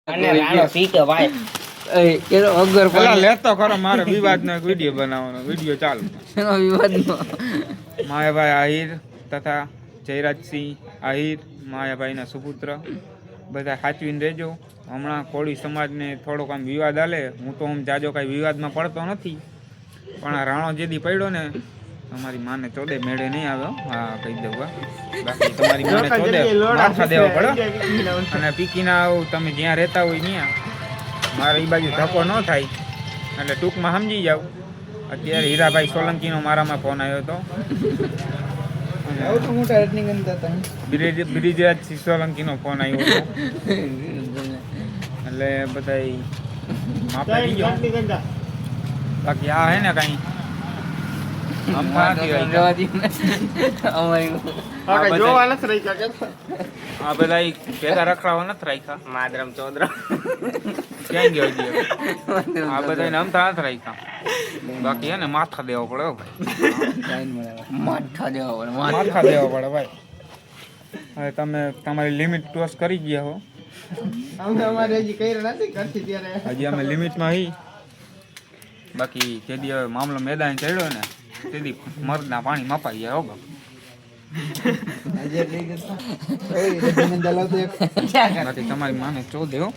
અને રાણો પીતો ભાઈ એનો અગર પેલા લેતો ખરો મારે વિવાદનો એક વિડીયો બનાવવાનો વિડીયો ચાલુ વિવાદનો માયાભાઈ આહિર તથા જયરાજસિંહ આહિર માયાભાઈના સુપુત્ર બધા સાચવીને રહેજો. હમણાં કોળી સમાજને થોડોક આમ વિવાદ હાલે. હું તો આમ જાજો કાંઈ વિવાદમાં પડતો નથી, પણ આ રાણો જેદી પડ્યો ને તમારી માને ચોદે મેળે નહીં આવ્યો. હા કહી દઉં બાકી તમારી માને ચોદે માથા દેવા પડે. અને પીકીના તમે જ્યાં રહેતા હોય ત્યાં મારે એ બાજુ ધક્કો ન થાય એટલે ટૂંકમાં સમજી જાવ. અત્યારે હીરાભાઈ સોલંકીનો મારામાં ફોન આવ્યો હતો. બ્રિજરાજસિંહ સોલંકીનો ફોન આવ્યો હતો એટલે બધા માપે થઈ ગયો. બાકી આ હે ને કઈ આ બધા પેલા રખડાવા નથી રાખ્યા. માદરમ ચોદરમ ક્યાં ગયો આ બધા અમથા નથી રાખ્યા. બાકી હે ને માથા દેવા પડે ભાઈ, માથા દેવા પડે માથા દેવા પડે ભાઈ. હવે તમે તમારી લિમિટ ક્રોસ કરી ગયા હો. હજી અમે લિમિટમાં હી. બાકી તેથી હવે મામલો મેદાન ચડ્યો ને તેથી મર્દના પાણી મપાઈ જાય. હોગો બાકી તમારી માને ચો દેવો.